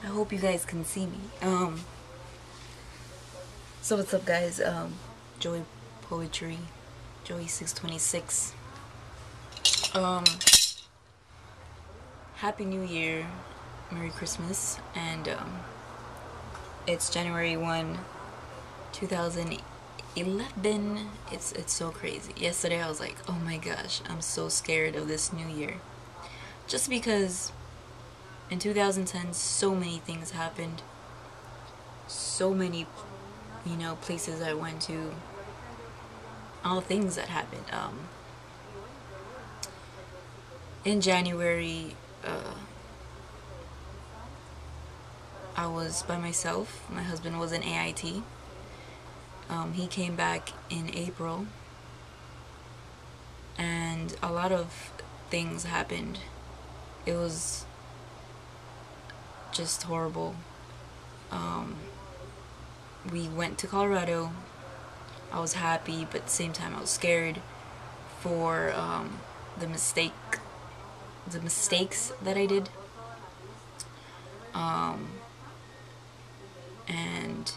I hope you guys can see me. So what's up, guys? Joey Poetry, Joey 626. Um, Happy New Year, Merry Christmas, and it's January 2011. It's so crazy. Yesterday I was like, oh my gosh, I'm so scared of this new year, just because in 2010 so many things happened, so many places I went to, all things that happened. In January, I was by myself. My husband was in AIT. He came back in April, and a lot of things happened. It was just horrible. We went to Colorado. I was happy, but at the same time I was scared for the mistakes that I did. And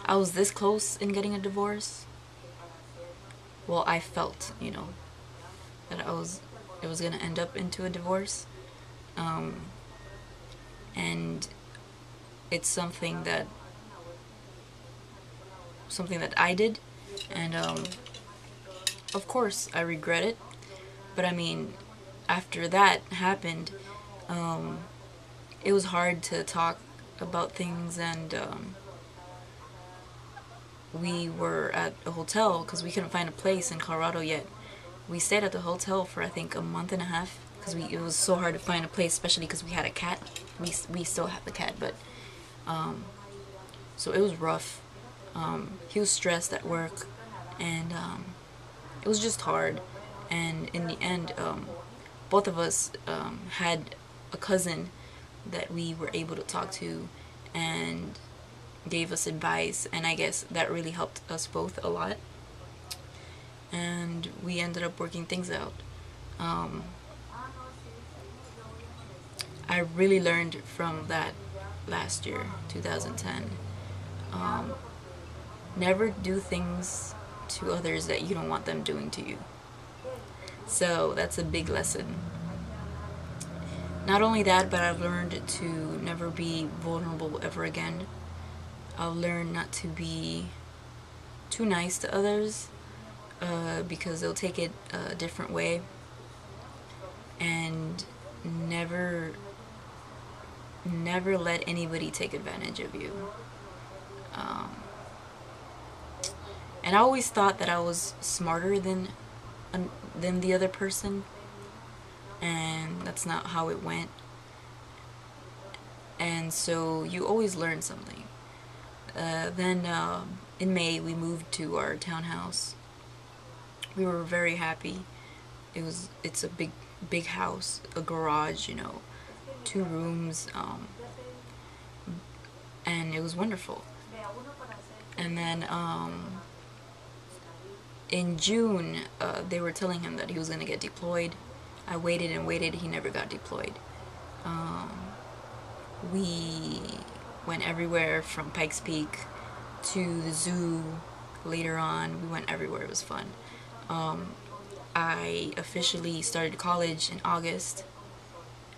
I was this close in getting a divorce. Well, I felt, that it was gonna end up into a divorce. And it's something that I did, and of course I regret it. But I mean, after that happened, it was hard to talk about things, and we were at a hotel because we couldn't find a place in Colorado yet. We stayed at the hotel for I think a month and a half because it was so hard to find a place, especially because we had a cat. We still have the cat, but so it was rough. He was stressed at work, and it was just hard. And in the end, both of us had a cousin that we were able to talk to and gave us advice, and I guess that really helped us both a lot, and we ended up working things out. I really learned from that last year, 2010. Never do things to others that you don't want them doing to you. So that's a big lesson. Not only that, but I've learned to never be vulnerable ever again. I've learned not to be too nice to others because they'll take it a different way, and never let anybody take advantage of you. And I always thought that I was smarter than the other person, and that's not how it went. And so you always learn something. Then in May we moved to our townhouse. We were very happy. It's a big house, a garage, 2 rooms, and it was wonderful. And then in June, they were telling him that he was going to get deployed. I waited and waited. He never got deployed. We went everywhere from Pikes Peak to the zoo. Later on, we went everywhere. It was fun. I officially started college in August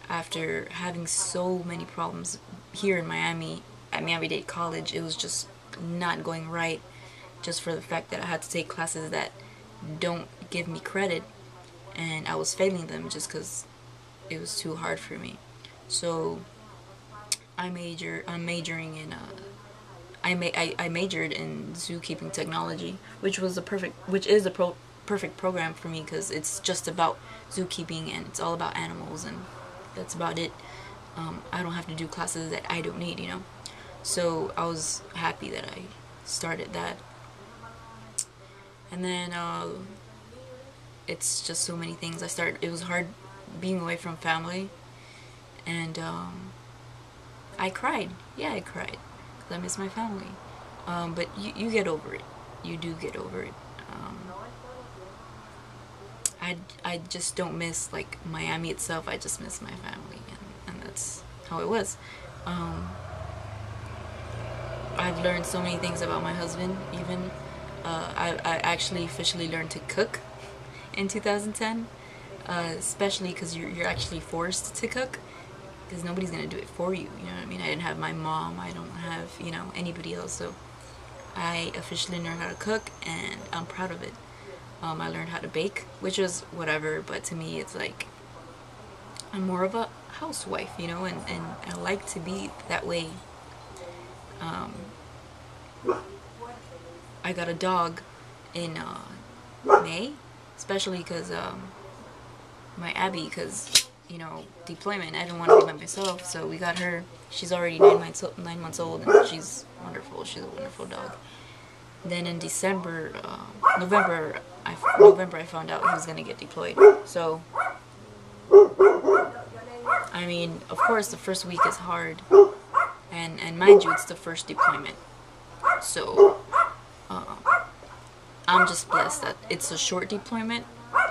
after having so many problems here in Miami. At Miami-Dade College, it was just not going right, just for the fact that I had to take classes that don't give me credit, and I was failing them just because it was too hard for me. So I'm majoring in I majored in zookeeping technology, which is a perfect program for me because it's just about zookeeping and it's all about animals, and that's about it. I don't have to do classes that I don't need, So I was happy that I started that. And then it's just so many things. It was hard being away from family, and I cried. Yeah, I cried because I miss my family. But you get over it. You do get over it. I just don't miss like Miami itself. I just miss my family, and that's how it was. I've learned so many things about my husband. Even I actually officially learned to cook in 2010, especially because you're actually forced to cook, because nobody's gonna do it for you. You know what I mean? I didn't have my mom. I don't have, you know, anybody else. So I officially learned how to cook, and I'm proud of it. I learned how to bake, which was whatever, but to me it's like I'm more of a housewife, you know, and I like to be that way. I got a dog in May, especially because my Abby, because, you know, deployment, I didn't want to be by myself, so we got her. She's already 9 months old, and she's wonderful. She's a wonderful dog. Then in December, November, I found out he was gonna get deployed. So, I mean, of course, the first week is hard, and mind you, it's the first deployment. So, I'm just blessed that it's a short deployment.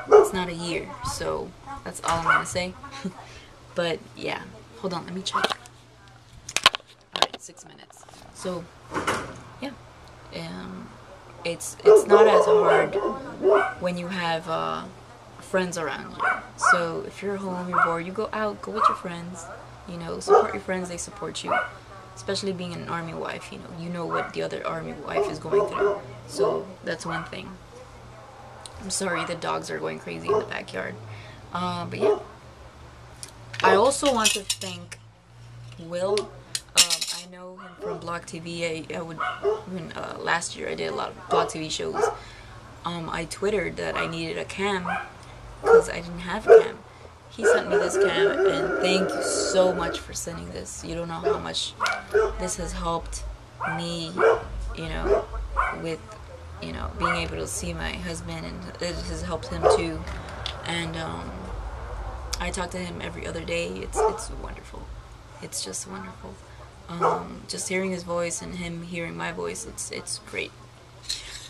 It's not a year, so that's all I'm gonna say. But yeah, hold on, let me check. Alright, 6 minutes. So, yeah. It's not as hard when you have friends around you. So if you're home, you're bored, you go out, go with your friends. You know, support your friends, they support you. Especially being an army wife, you know what the other army wife is going through. So that's one thing. I'm sorry, the dogs are going crazy in the backyard. But yeah. I also want to thank Will. I know him from Block TV. I would, even last year I did a lot of Block TV shows. I twittered that I needed a cam because I didn't have a cam. He sent me this cam, and thank you so much for sending this. You don't know how much this has helped me, you know, with, you know, being able to see my husband, and it has helped him too. And I talk to him every other day. It's wonderful. It's just wonderful. Just hearing his voice and him hearing my voice, it's great.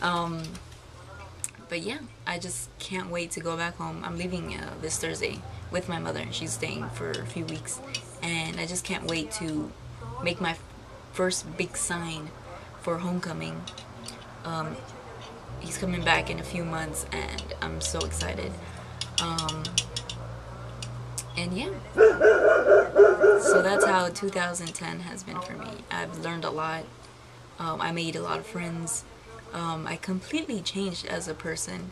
But yeah, I just can't wait to go back home. I'm leaving this Thursday with my mother, and she's staying for a few weeks, and I just can't wait to make my first big sign for homecoming. He's coming back in a few months, and I'm so excited. And yeah, so that's how 2010 has been for me. I've learned a lot. I made a lot of friends. I completely changed as a person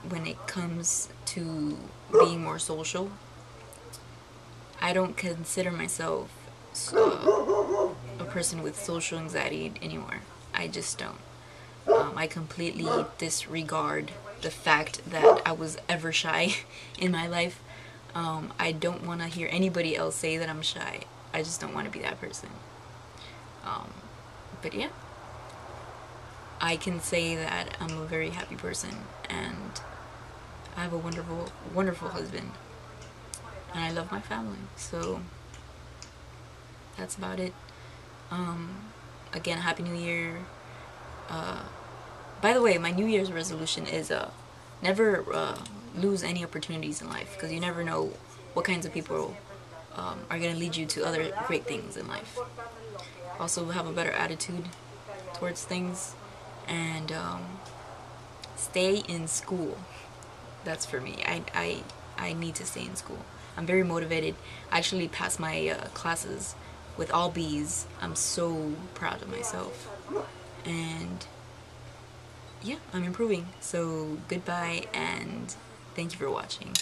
when it comes to being more social. I don't consider myself a person with social anxiety anymore. I just don't. I completely disregard the fact that I was ever shy in my life. I don't want to hear anybody else say that I'm shy. I just don't want to be that person. But yeah, I can say that I'm a very happy person, and I have a wonderful, wonderful husband, and I love my family. So that's about it. Again, Happy New Year. By the way, my New Year's resolution is never lose any opportunities in life, because you never know what kinds of people are going to lead you to other great things in life. Also, have a better attitude towards things, and stay in school. That's for me. I need to stay in school. I'm very motivated. I actually passed my classes with all B's. I'm so proud of myself. And yeah, I'm improving. So goodbye, and thank you for watching.